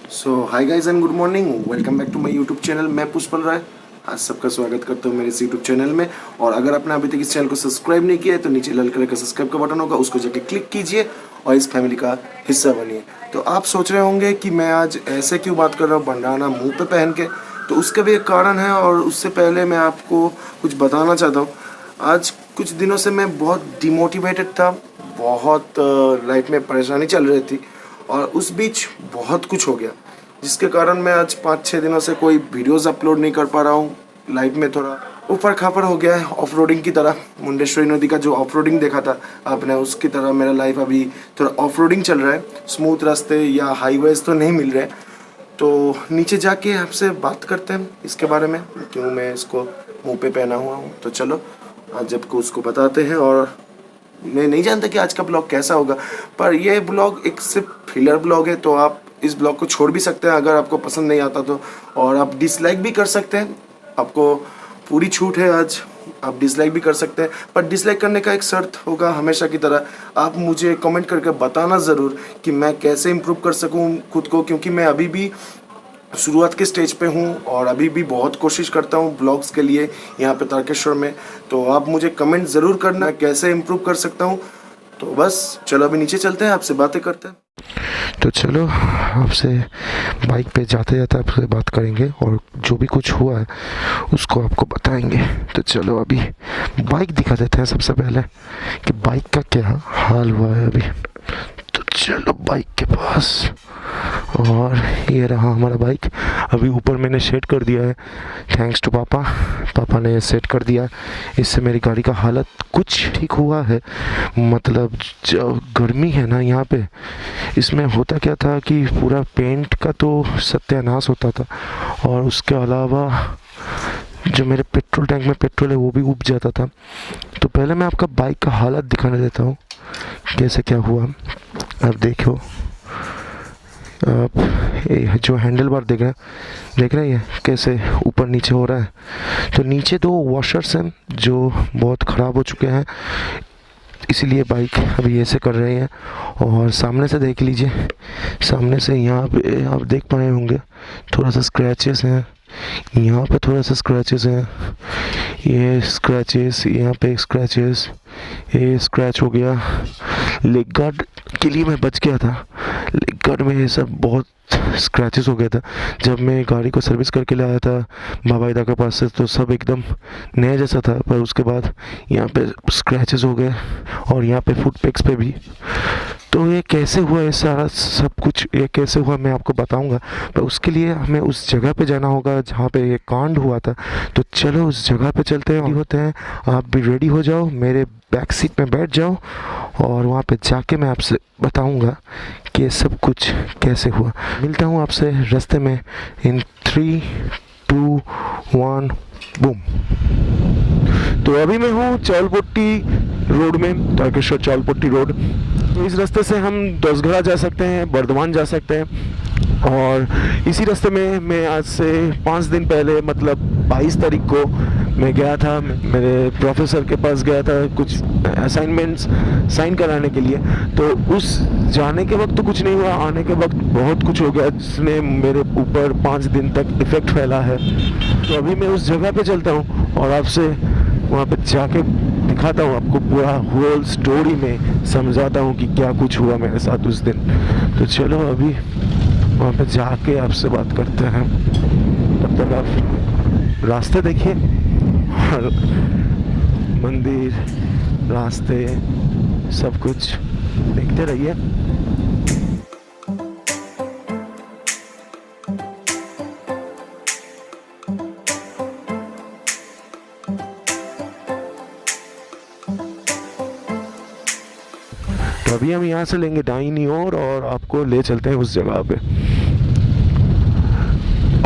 So hi guys and good morning, welcome back to my YouTube channel. मैं पुष्पल राय आज सबका स्वागत करता हूँ मेरे इस यूट्यूब चैनल में। और अगर आपने अभी तक इस चैनल को सब्सक्राइब नहीं किया है तो नीचे लाल कलर का सब्सक्राइब का बटन होगा, उसको जाके क्लिक कीजिए और इस फैमिली का हिस्सा बनिए। तो आप सोच रहे होंगे कि मैं आज ऐसे क्यों बात कर रहा हूँ बंडाना मुँह पे पहन के, तो उसका भी एक कारण है। और उससे पहले मैं आपको कुछ बताना चाहता हूँ। आज कुछ दिनों से मैं बहुत डिमोटिवेटेड था, बहुत लाइफ में परेशानी चल रही थी और उस बीच बहुत कुछ हो गया, जिसके कारण मैं आज 5-6 दिनों से कोई वीडियोस अपलोड नहीं कर पा रहा हूँ। लाइफ में थोड़ा ऊपर खापर हो गया है, ऑफ रोडिंग की तरह। मुंडेश्वरी नदी का जो ऑफ रोडिंग देखा था आपने, उसकी तरह मेरा लाइफ अभी थोड़ा ऑफ रोडिंग चल रहा है। स्मूथ रास्ते या हाईवेज तो नहीं मिल रहे। तो नीचे जाके आपसे बात करते हैं इसके बारे में, क्यों मैं इसको मुँह पे पहना हुआ हूँ। तो चलो आज जब को उसको बताते हैं। और मैं नहीं जानता कि आज का ब्लॉग कैसा होगा, पर यह ब्लॉग एक सिर्फ फिलर ब्लॉग है, तो आप इस ब्लॉग को छोड़ भी सकते हैं अगर आपको पसंद नहीं आता तो। और आप डिसलाइक भी कर सकते हैं, आपको पूरी छूट है आज। आप डिसलाइक भी कर सकते हैं, पर डिसलाइक करने का एक शर्त होगा हमेशा की तरह। आप मुझे कमेंट करके बताना ज़रूर कि मैं कैसे इम्प्रूव कर सकूं खुद को, क्योंकि मैं अभी भी शुरुआत के स्टेज पे हूँ और अभी भी बहुत कोशिश करता हूँ ब्लॉग्स के लिए यहाँ पे तारकेश्वर में। तो आप मुझे कमेंट ज़रूर करना कैसे इम्प्रूव कर सकता हूँ। तो बस चलो अभी नीचे चलते हैं, आपसे बातें करते हैं। तो चलो आपसे बाइक पे जाते जाते आपसे बात करेंगे और जो भी कुछ हुआ है उसको आपको बताएंगे। तो चलो अभी बाइक दिखा देते हैं सबसे पहले कि बाइक का क्या हाल हुआ है अभी। तो चलो बाइक के पास, और ये रहा हमारा बाइक। अभी ऊपर मैंने सेट कर दिया है, थैंक्स टू पापा ने सेट कर दिया। इससे मेरी गाड़ी का हालत कुछ ठीक हुआ है। मतलब जो गर्मी है ना यहाँ पे, इसमें होता क्या था कि पूरा पेंट का तो सत्यानाश होता था, और उसके अलावा जो मेरे पेट्रोल टैंक में पेट्रोल है वो भी उब जाता था। तो पहले मैं आपका बाइक का हालत दिखाने देता हूँ कैसे क्या हुआ। आप देखो, आप जो हैंडल बार देख रहे हैं कैसे ऊपर नीचे हो रहा है। तो नीचे दो वॉशर्स हैं जो बहुत ख़राब हो चुके हैं, इसीलिए बाइक अभी ऐसे कर रहे हैं। और सामने से देख लीजिए, सामने से यहाँ पे आप देख पाए होंगे थोड़ा सा स्क्रैचेस हैं, यहाँ पे थोड़ा सा स्क्रैचेस हैं, ये स्क्रैचेस, यहाँ पे स्क्रैचेस, ये स्क्रैच हो गया। लेग गार्ड के लिए मैं बच गया था, लेग गार्ड में ये सब बहुत स्क्रैचेस हो गया था। जब मैं गाड़ी को सर्विस करके ले आया था बाबाईदा के पास से, तो सब एकदम नया जैसा था, पर उसके बाद यहाँ पे स्क्रैचेस हो गए और यहाँ पे फुट पेक्स पे भी। तो ये कैसे हुआ, ये सारा सब कुछ ये कैसे हुआ मैं आपको बताऊंगा, पर उसके लिए हमें उस जगह पे जाना होगा जहाँ पे ये कांड हुआ था। तो चलो उस जगह पे चलते हैं, होते हैं। आप भी रेडी हो जाओ, मेरे बैक सीट में बैठ जाओ, और वहाँ पे जाके मैं आपसे बताऊंगा कि ये सब कुछ कैसे हुआ। मिलता हूँ आपसे रास्ते में इन 3, 2, 1 बूम। तो अभी मैं हूँ चावलपट्टी रोड में, तारकेश्वर चावलपट्टी रोड। तो इस रास्ते से हम दसगढ़ा जा सकते हैं, बर्धमान जा सकते हैं। और इसी रास्ते में मैं आज से 5 दिन पहले, मतलब 22 तारीख को मैं गया था, मेरे प्रोफेसर के पास गया था कुछ असाइनमेंट्स साइन कराने के लिए। तो उस जाने के वक्त तो कुछ नहीं हुआ, आने के वक्त बहुत कुछ हो गया जिसने मेरे ऊपर 5 दिन तक इफ़ेक्ट फैला है। तो अभी मैं उस जगह पे चलता हूँ और आपसे वहाँ पे जाके दिखाता हूँ, आपको पूरा होल स्टोरी में समझाता हूँ कि क्या कुछ हुआ मेरे साथ उस दिन। तो चलो अभी वहाँ पे जाके आपसे बात करते हैं। तब तक आप रास्ते देखिए, और मंदिर, रास्ते, सब कुछ देखते रहिए। तो अभी हम यहाँ से लेंगे दाहिनी ओर और आपको ले चलते हैं उस जगह पे।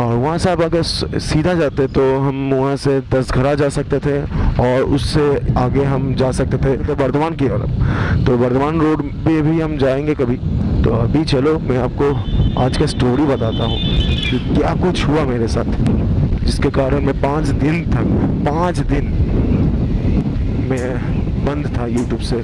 और वहाँ से आप अगर सीधा जाते तो हम वहाँ से दसघरा जा सकते थे, और उससे आगे हम जा सकते थे तो बर्धमान की ओर। तो बर्धमान रोड पे भी हम जाएंगे कभी। तो अभी चलो मैं आपको आज का स्टोरी बताता हूँ कि क्या कुछ हुआ मेरे साथ, जिसके कारण मैं 5 दिन मैं बंद था यूट्यूब से।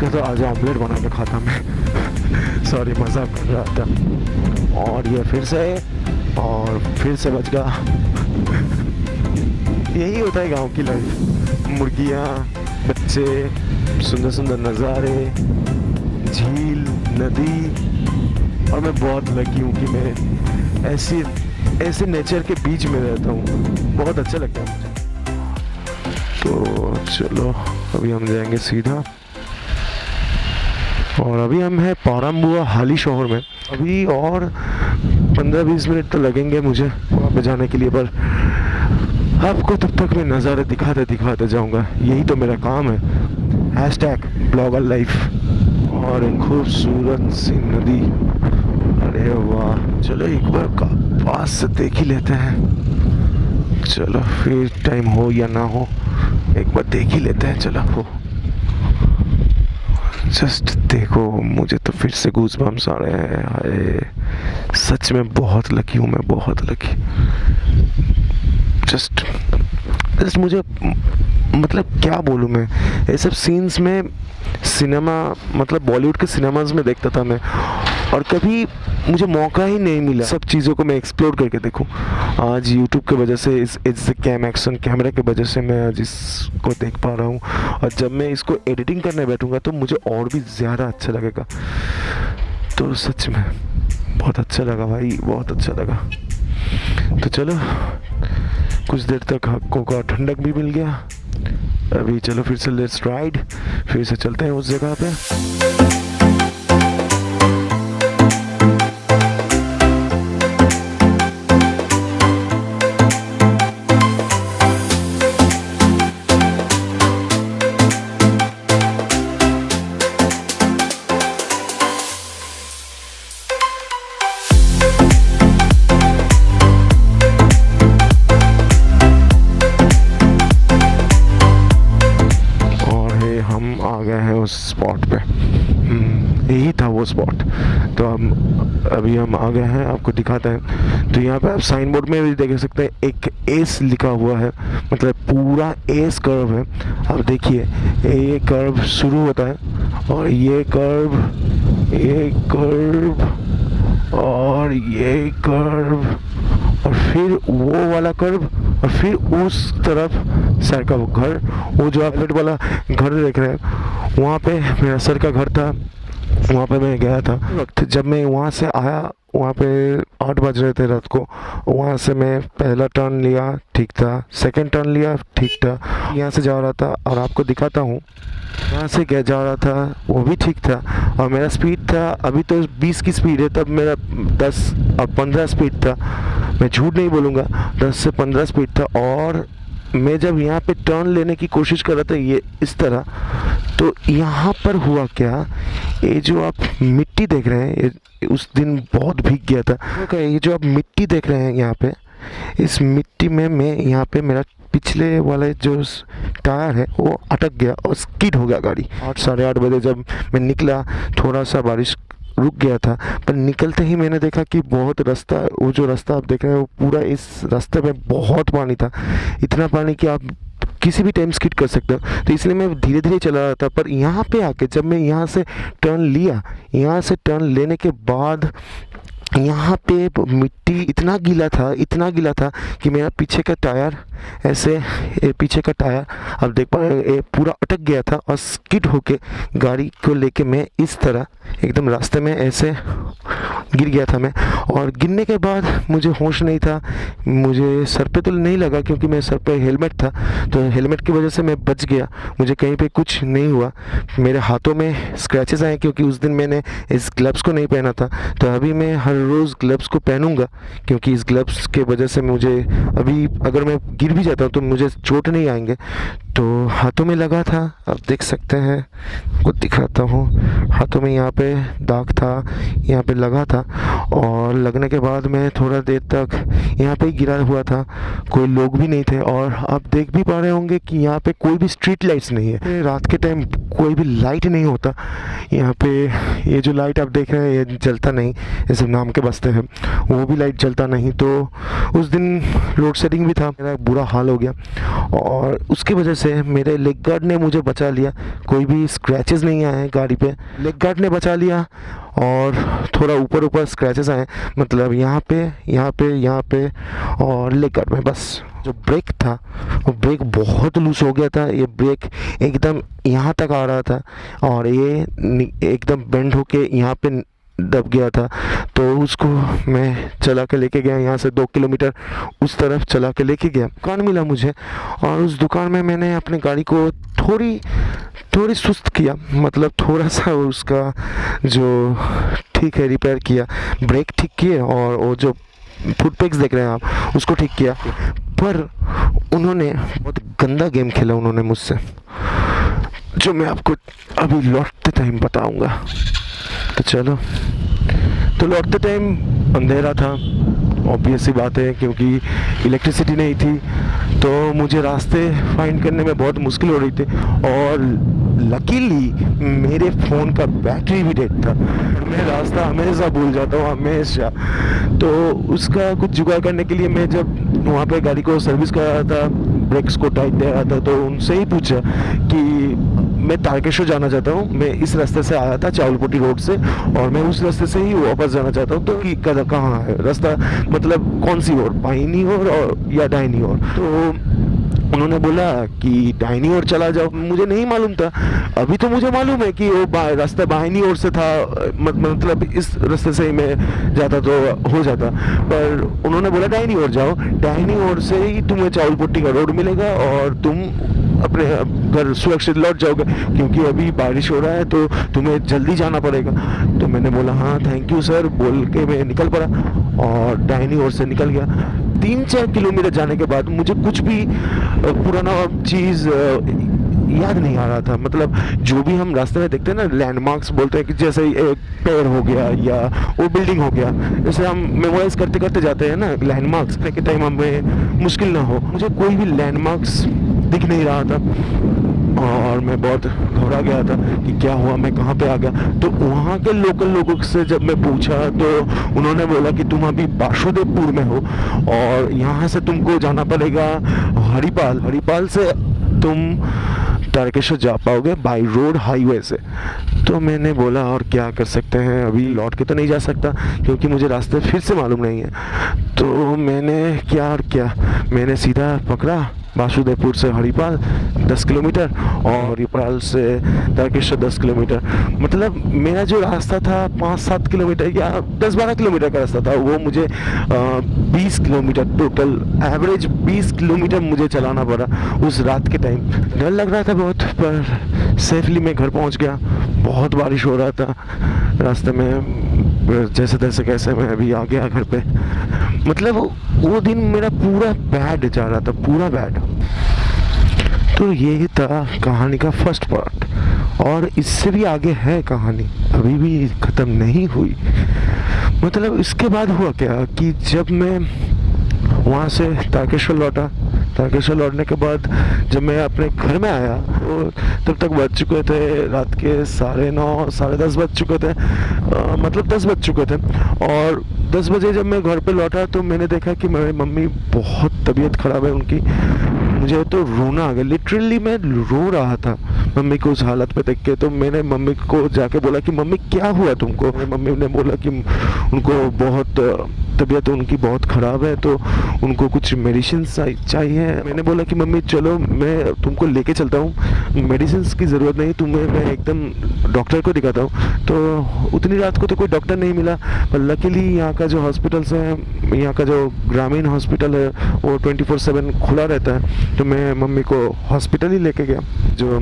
इसका तो आज ऑमलेट बना के खाता मैं। सॉरी, मजाक कर रहा था। और ये फिर से बच गया। यही होता है गांव की लाइफ। मुर्गियाँ, बच्चे, सुंदर सुंदर नज़ारे, झील, नदी। और मैं बहुत लकी हूँ कि मैं ऐसे नेचर के बीच में रहता हूँ। बहुत अच्छा लगता है मुझे। तो चलो अभी हम जाएंगे सीधा। और अभी हम हैं पाराम्बुआ हाली शहर में। अभी और 15-20 मिनट तो लगेंगे मुझे वहाँ पे जाने के लिए, पर आपको तब तक मैं नज़ारे दिखाते जाऊँगा। यही तो मेरा काम है। #Blogger life. और एक खूबसूरत सी नदी। अरे वाह, चलो एक बार पास से देख ही लेते हैं। चलो फिर टाइम हो या ना हो, एक बार देख ही लेते हैं। चलो हो, जस्ट देखो, मुझे तो फिर से गूज़बम्स आ रहे हैं। हाय, सच में बहुत लकी हूँ मैं, बहुत लकी। जस्ट मुझे मतलब क्या बोलूँ मैं, ये सब सीन्स में सिनेमा मतलब बॉलीवुड के सिनेमाज में देखता था मैं, और कभी मुझे मौका ही नहीं मिला सब चीज़ों को मैं एक्सप्लोर करके देखूं। आज यूट्यूब की वजह से, इस कैमरा की वजह से मैं आज इसको देख पा रहा हूँ। और जब मैं इसको एडिटिंग करने बैठूंगा तो मुझे और भी ज़्यादा अच्छा लगेगा। तो सच में बहुत अच्छा लगा भाई, बहुत अच्छा लगा। तो चलो, कुछ देर तक आँखों का ठंडक भी मिल गया। अभी चलो फिर से लेट्स राइड, फिर से चलते हैं उस जगह पे। आ गए हैं उस स्पॉट पे। यही था वो स्पॉट। तो अभी हम आ गए हैं, आपको दिखाते हैं। तो यहाँ पे आप साइन बोर्ड में भी देख सकते हैं, एक एस लिखा हुआ है, मतलब पूरा एस कर्व है। अब देखिए, ये कर्व शुरू होता है और ये कर्व और ये कर्व और फिर वो वाला कर्व और फिर उस तरफ सर का घर, वो जो आप रेड वाला घर देख रहे हैं, वहाँ पे मेरा सर का घर था। वहाँ पे मैं गया था। वक्त जब मैं वहाँ से आया, वहाँ पे 8 बज रहे थे रात को। वहाँ से मैं पहला टर्न लिया, ठीक था। सेकंड टर्न लिया, ठीक था। यहाँ से जा रहा था और आपको दिखाता हूँ, यहाँ से क्या जा रहा था वो भी ठीक था। और मेरा स्पीड था, अभी तो 20 की स्पीड है, तब मेरा 10 और 15 स्पीड था। मैं झूठ नहीं बोलूँगा, 10 से 15 स्पीड था। और मैं जब यहाँ पे टर्न लेने की कोशिश कर रहा था, ये इस तरह, तो यहाँ पर हुआ क्या, ये जो आप मिट्टी देख रहे हैं, ये उस दिन बहुत भीग गया था। ये जो आप मिट्टी देख रहे हैं यहाँ पे, इस मिट्टी में मैं यहाँ पे मेरा पिछले वाले जो टायर है वो अटक गया और स्किड हो गया गाड़ी। 8-8:30 बजे जब मैं निकला, थोड़ा सा बारिश रुक गया था, पर निकलते ही मैंने देखा कि बहुत रास्ता, वो जो रास्ता आप देख रहे हैं, वो पूरा, इस रास्ते में बहुत पानी था। इतना पानी कि आप किसी भी टाइम स्किड कर सकते हो। तो इसलिए मैं धीरे धीरे चला रहा था। पर यहाँ पे आके जब मैं यहाँ से टर्न लिया, यहाँ से टर्न लेने के बाद यहाँ पे मिट्टी इतना गीला था कि मेरा पीछे का टायर पीछे का टायर अब देख पा रहे, पूरा अटक गया था और स्किड होके गाड़ी को लेके मैं इस तरह एकदम रास्ते में ऐसे गिर गया था मैं। और गिरने के बाद मुझे होश नहीं था। मुझे सर पे तो नहीं लगा क्योंकि मेरे सर पे हेलमेट था, तो हेलमेट की वजह से मैं बच गया, मुझे कहीं पे कुछ नहीं हुआ। मेरे हाथों में स्क्रैचेस आए क्योंकि उस दिन मैंने इस ग्लव्स को नहीं पहना था। तो अभी मैं हर रोज़ ग्लव्स को पहनूंगा क्योंकि इस ग्लव्स के वजह से मुझे अभी अगर मैं गिर भी जाता हूँ तो मुझे चोट नहीं आएंगे। तो हाथों में लगा था, आप देख सकते हैं, कुछ दिखाता हूँ। हाथों में यहाँ पे दाग था, यहाँ पे लगा था। और लगने के बाद मैं थोड़ा देर तक यहाँ पे ही गिरा हुआ था, कोई लोग भी नहीं थे। और आप देख भी पा रहे होंगे कि यहाँ पे कोई भी स्ट्रीट लाइट्स नहीं है। रात के टाइम कोई भी लाइट नहीं होता यहाँ पे। ये जो लाइट आप देख रहे हैं ये जलता नहीं, ये सब नाम के बसते हैं, वो भी लाइट जलता नहीं। तो उस दिन लोड शेडिंग भी था, मेरा बुरा हाल हो गया। और उसकी वजह से मेरे लेग गार्ड ने मुझे बचा लिया। कोई भी स्क्रैचेस नहीं आए हैं गाड़ी पे, लेग गार्ड ने बचा लिया। और थोड़ा ऊपर ऊपर स्क्रैचेस आए, मतलब यहाँ पे और लेग गार्ड में बस। जो ब्रेक था वो ब्रेक बहुत लूज हो गया था, ये ब्रेक एकदम यहाँ तक आ रहा था और ये एकदम बेंड होके यहाँ पे दब गया था। तो उसको मैं चला के लेके गया, यहाँ से 2 किलोमीटर उस तरफ चला के लेके गया। दुकान मिला मुझे और उस दुकान में मैंने अपने गाड़ी को थोड़ी सुस्त किया, मतलब थोड़ा सा उसका जो ठीक है रिपेयर किया, ब्रेक ठीक किए और वो जो फुट पेग्स देख रहे हैं आप उसको ठीक किया। पर उन्होंने बहुत गंदा गेम खेला उन्होंने मुझसे, जो मैं आपको अभी लौटते टाइम बताऊंगा। तो चलो, तो लौटते टाइम अंधेरा था, ऑब्वियस सी बात है, क्योंकि इलेक्ट्रिसिटी नहीं थी तो मुझे रास्ते फाइंड करने में बहुत मुश्किल हो रही थी। और लकीली मेरे फ़ोन का बैटरी भी डेड था, मैं रास्ता हमेशा भूल जाता हूँ, हमेशा। तो उसका कुछ जुगाड़ करने के लिए मैं जब वहाँ पे गाड़ी को सर्विस कर रहा था, ब्रेक्स को टाइट दे रहा था, तो उनसे ही पूछा कि मैं तारकेश्वर जाना चाहता हूँ, मैं इस रास्ते से आया था चावलपोटी रोड से और मैं उस रास्ते से ही वापस जाना चाहता हूँ, तो कि कहाँ है रास्ता, मतलब कौन सी ओर, बाईनी ओर और या दाहिनी ओर। तो उन्होंने बोला कि दाहिनी ओर चला जाओ। मुझे नहीं मालूम था, अभी तो मुझे मालूम है कि वो रास्ता बाहिनी ओर से था, मतलब इस रास्ते से ही मैं जाता तो हो जाता, पर उन्होंने बोला दाहिनी ओर जाओ, दाहिनी ओर से ही तुम्हें चावलपोटी का रोड मिलेगा और तुम अपने घर सुरक्षित लौट जाओगे, क्योंकि अभी बारिश हो रहा है तो तुम्हें जल्दी जाना पड़ेगा। तो मैंने बोला हाँ थैंक यू सर बोल के मैं निकल पड़ा और दाहिनी ओर से निकल गया। 3-4 किलोमीटर जाने के बाद मुझे कुछ भी पुराना चीज़ याद नहीं आ रहा था, मतलब जो भी हम रास्ते में देखते हैं ना, लैंडमार्क्स बोलते हैं कि जैसे एक पेड़ हो गया या वो बिल्डिंग हो गया, जैसे हम मेमोराइज करते करते जाते हैं ना लैंडमार्क्स के टाइम, हमें मुश्किल ना हो। मुझे कोई भी लैंडमार्क्स दिख नहीं रहा था और मैं बहुत घबरा गया था कि क्या हुआ, मैं कहाँ पे आ गया। तो वहाँ के लोकल लोगों से जब मैं पूछा तो उन्होंने बोला कि तुम अभी वासुदेवपुर में हो और यहाँ से तुमको जाना पड़ेगा हरिपाल से तुम तारकेश्वर जा पाओगे बाई रोड हाईवे से। तो मैंने बोला और क्या कर सकते हैं, अभी लौट के तो नहीं जा सकता क्योंकि मुझे रास्ते फिर से मालूम नहीं है। तो मैंने क्या मैंने सीधा पकड़ा वासुदेवपुर से हरिपाल 10 किलोमीटर और हरिपाल से तारकेश्वर 10 किलोमीटर, मतलब मेरा जो रास्ता था 5-7 किलोमीटर या 10-12 किलोमीटर का रास्ता था, वो मुझे 20 किलोमीटर टोटल एवरेज 20 किलोमीटर मुझे चलाना पड़ा उस रात के टाइम। डर लग रहा था बहुत, पर सेफली मैं घर पहुंच गया। बहुत बारिश हो रहा था रास्ते में, जैसे तैसे कैसे मैं अभी आ गया घर पे। मतलब वो दिन मेरा पूरा बैड जा रहा था, पूरा बैड। तो यही था कहानी का फर्स्ट पार्ट और इससे भी आगे है कहानी, अभी भी ख़त्म नहीं हुई। मतलब इसके बाद हुआ क्या कि जब मैं वहाँ से तारकेश्वर लौटा, तारकेश्वर लौटने के बाद जब मैं अपने घर में आया तो तब तक बज चुके थे रात के 9:30 10:30 बज चुके थे, मतलब 10 बज चुके थे। और 10 बजे जब मैं घर पे लौटा तो मैंने देखा कि मेरी मम्मी बहुत तबीयत ख़राब है उनकी। मुझे तो रोना आ गया, लिटरली मैं रो रहा था मम्मी को उस हालत पे देख के। तो मैंने मम्मी को जाके बोला कि मम्मी क्या हुआ तुमको। मम्मी ने बोला कि उनको बहुत तबीयत उनकी बहुत ख़राब है तो उनको कुछ मेडिसिन चाहिए। मैंने बोला कि मम्मी चलो मैं तुमको लेके चलता हूँ, मेडिसिन की ज़रूरत नहीं, तुम्हें मैं एकदम डॉक्टर को दिखाता हूँ। तो उतनी रात को तो कोई डॉक्टर नहीं मिला, पर लकीली यहाँ का जो हॉस्पिटल्स है, यहाँ का जो ग्रामीण हॉस्पिटल है वो 24/7 खुला रहता है। तो मैं मम्मी को हॉस्पिटल ही लेके गया। जो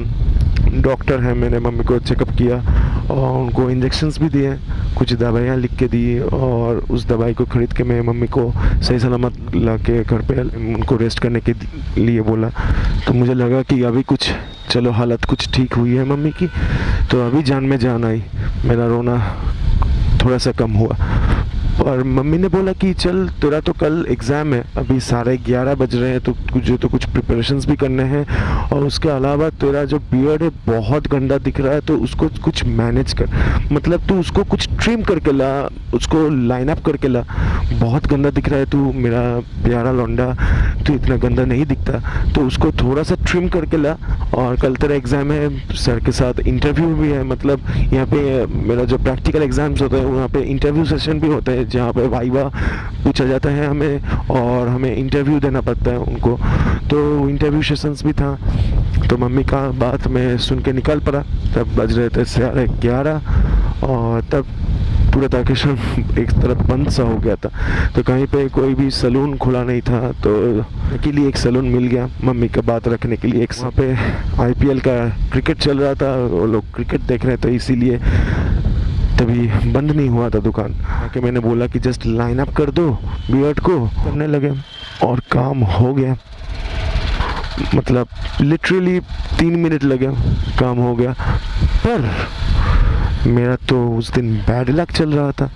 डॉक्टर है मैंने मम्मी को चेकअप किया और उनको इंजेक्शंस भी दिए, कुछ दवाइयाँ लिख के दी और उस दवाई को ख़रीद के मैं मम्मी को सही सलामत ला के घर पे उनको रेस्ट करने के लिए बोला। तो मुझे लगा कि अभी कुछ चलो हालत कुछ ठीक हुई है मम्मी की, तो अभी जान में जान आई, मेरा रोना थोड़ा सा कम हुआ। और मम्मी ने बोला कि चल तेरा तो कल एग्ज़ाम है, अभी 11:30 बज रहे हैं तो तुझे तो कुछ प्रिपरेशंस भी करने हैं और उसके अलावा तेरा जो बियर्ड है बहुत गंदा दिख रहा है तो उसको कुछ मैनेज कर, मतलब तू उसको कुछ ट्रिम करके ला, उसको लाइन अप करके ला, बहुत गंदा दिख रहा है तू मेरा प्यारा लौंडा, तो इतना गंदा नहीं दिखता, तो उसको थोड़ा सा ट्रिम करके ला। और कल तेरा एग्ज़ाम है, सर के साथ इंटरव्यू भी है, मतलब यहाँ पे मेरा जो प्रैक्टिकल एग्ज़ाम्स होता है वहाँ पे इंटरव्यू सेशन भी होता है, जहाँ पे वाइवा पूछा जाता है हमें और हमें इंटरव्यू देना पड़ता है उनको। तो इंटरव्यू सेशंस भी था, तो मम्मी का बात मैं सुन के निकल पड़ा। तब बज रहे थे 11:30 और तब पूरा तारकेश्वर एक तरफ बंद सा हो गया था, तो कहीं पे कोई भी सैलून खुला नहीं था, तो के लिए एक सैलून मिल गया मम्मी का बात रखने के लिए। एक वहाँ पे IPL का क्रिकेट चल रहा था, वो लोग क्रिकेट देख रहे थे, इसीलिए तभी बंद नहीं हुआ था दुकान। आके मैंने बोला कि जस्ट लाइन अप कर दो बियर्ड को, करने लगे और काम हो गया। मतलब लिटरली 3 मिनट लगे, काम हो गया। पर मेरा तो उस दिन बैड लक चल रहा था,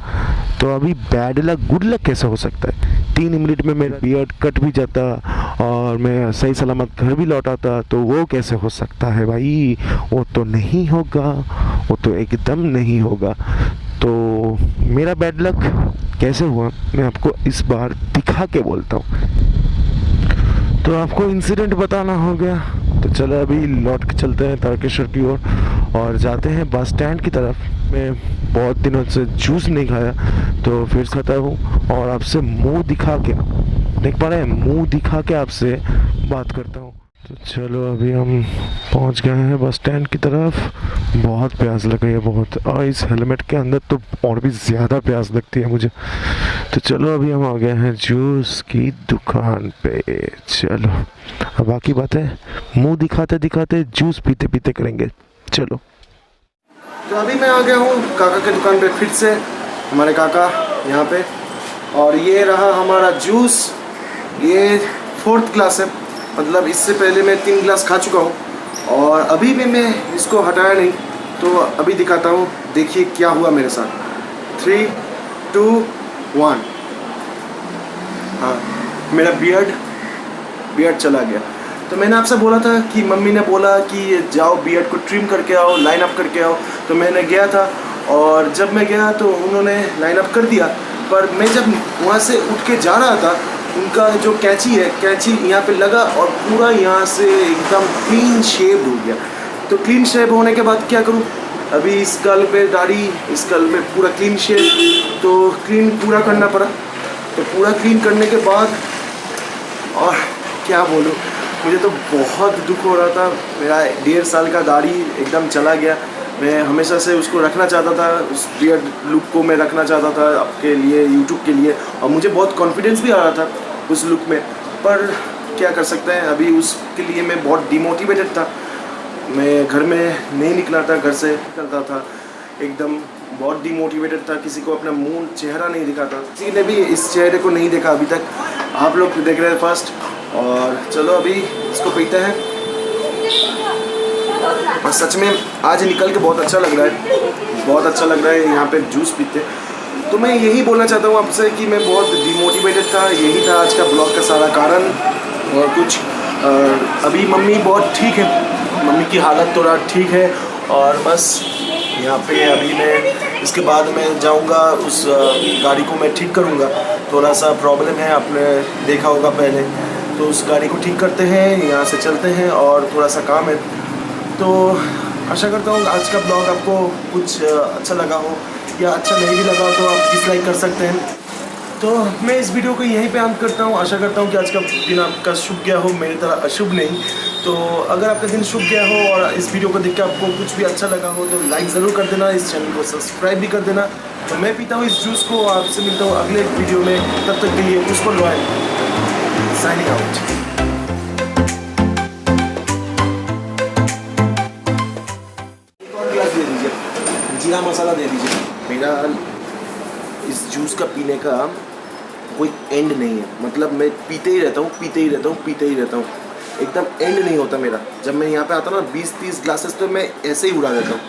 तो अभी बैड लक गुड लक कैसे हो सकता है? 3 मिनट में मेरा बियर्ड कट भी जाता और मैं सही सलामत घर भी लौट आता, तो वो कैसे हो सकता है भाई? वो तो नहीं होगा, वो तो एकदम नहीं होगा। तो मेरा बैड लक कैसे हुआ मैं आपको इस बार दिखा के बोलता हूँ। तो आपको इंसिडेंट बताना हो गया, तो चलो अभी लौट के चलते हैं तारकेश्वर की ओर और जाते हैं बस स्टैंड की तरफ। मैं बहुत दिनों से जूस नहीं खाया, तो फिर खाता हूँ और आपसे मुंह दिखा के, देख पा रहे हैं, मुंह दिखा के आपसे बात करता हूँ। तो चलो अभी हम पहुँच गए हैं बस स्टैंड की तरफ। बहुत प्यास लग रही है, बहुत, और इस हेलमेट के अंदर तो और भी ज़्यादा प्यास लगती है मुझे। तो चलो अभी हम आ गए हैं जूस की दुकान पे। चलो अब बाकी बातें मुंह दिखाते दिखाते जूस पीते पीते करेंगे। चलो। तो अभी मैं आ गया हूँ काका की दुकान पे फिर से, हमारे काका यहाँ पे, और ये रहा हमारा जूस। ये 4th ग्लास है, मतलब इससे पहले मैं 3 ग्लास खा चुका हूँ और अभी भी मैं इसको हटाया नहीं। तो अभी दिखाता हूँ, देखिए क्या हुआ मेरे साथ। 3, 2, 1। हाँ, मेरा बियर्ड चला गया। तो मैंने आपसे बोला था कि मम्मी ने बोला कि जाओ बियर्ड को ट्रिम करके आओ, लाइन अप करके आओ। तो मैंने गया था और जब मैं गया तो उन्होंने लाइन अप कर दिया, पर मैं जब वहाँ से उठ के जा रहा था, उनका जो कैंची यहाँ पे लगा और पूरा यहाँ से एकदम क्लीन शेव हो गया। तो क्लीन शेव होने के बाद क्या करूँ, अभी इस गाल पे दाढ़ी, इस गाल पे पूरा क्लीन शेव, तो क्लीन पूरा करना पड़ा। तो पूरा क्लीन करने के बाद, और क्या बोलूँ, मुझे तो बहुत दुख हो रहा था। मेरा 1.5 साल का दाढ़ी एकदम चला गया। मैं हमेशा से उसको रखना चाहता था, उस बियर्ड लुक को मैं रखना चाहता था आपके लिए, यूट्यूब के लिए, और मुझे बहुत कॉन्फिडेंस भी आ रहा था उस लुक में। पर क्या कर सकते हैं, अभी उसके लिए मैं बहुत डिमोटिवेटेड था। मैं घर में नहीं निकला था, घर से निकलता था एकदम बहुत डिमोटिवेटेड था। किसी को अपना मुंह चेहरा नहीं दिखाता, किसी ने भी इस चेहरे को नहीं देखा अभी तक। आप लोग देख रहे हैं फर्स्ट। और चलो अभी इसको पीते हैं। और सच में आज निकल के बहुत अच्छा लग रहा है, बहुत अच्छा लग रहा है यहाँ पे जूस पीते। तो मैं यही बोलना चाहता हूँ आपसे कि मैं बहुत डिमोटिवेटेड था, यही था आज का ब्लॉग का सारा कारण। और कुछ अभी मम्मी बहुत ठीक है, मम्मी की हालत थोड़ा ठीक है, और बस यहाँ पे अभी मैं इसके बाद मैं जाऊँगा, उस गाड़ी को मैं ठीक करूँगा। थोड़ा सा प्रॉब्लम है, आपने देखा होगा पहले, तो उस गाड़ी को ठीक करते हैं, यहाँ से चलते हैं, और थोड़ा सा काम है। तो आशा करता हूँ आज का ब्लॉग आपको कुछ अच्छा लगा हो, या अच्छा नहीं भी लगा हो तो आप डिसलाइक कर सकते हैं। तो मैं इस वीडियो को यहीं पे अंत करता हूँ। आशा करता हूँ कि आज का दिन आपका शुभ गया हो, मेरी तरह अशुभ नहीं। तो अगर आपका दिन शुभ गया हो और इस वीडियो को देख के आपको कुछ भी अच्छा लगा हो तो लाइक ज़रूर कर देना, इस चैनल को सब्सक्राइब भी कर देना। तो मैं पीता हूँ इस जूस को, आपसे मिलता हूँ अगले वीडियो में। तब तक के लिए पुष्पन रॉय साइनिंग आउट। जीरा मसाला दे दीजिए। मेरा इस जूस का पीने का कोई एंड नहीं है, मतलब मैं पीते ही रहता हूँ, एकदम एंड नहीं होता मेरा। जब मैं यहाँ पे आता हूँ ना 20-30 ग्लासेस तो मैं ऐसे ही उड़ा देता हूँ।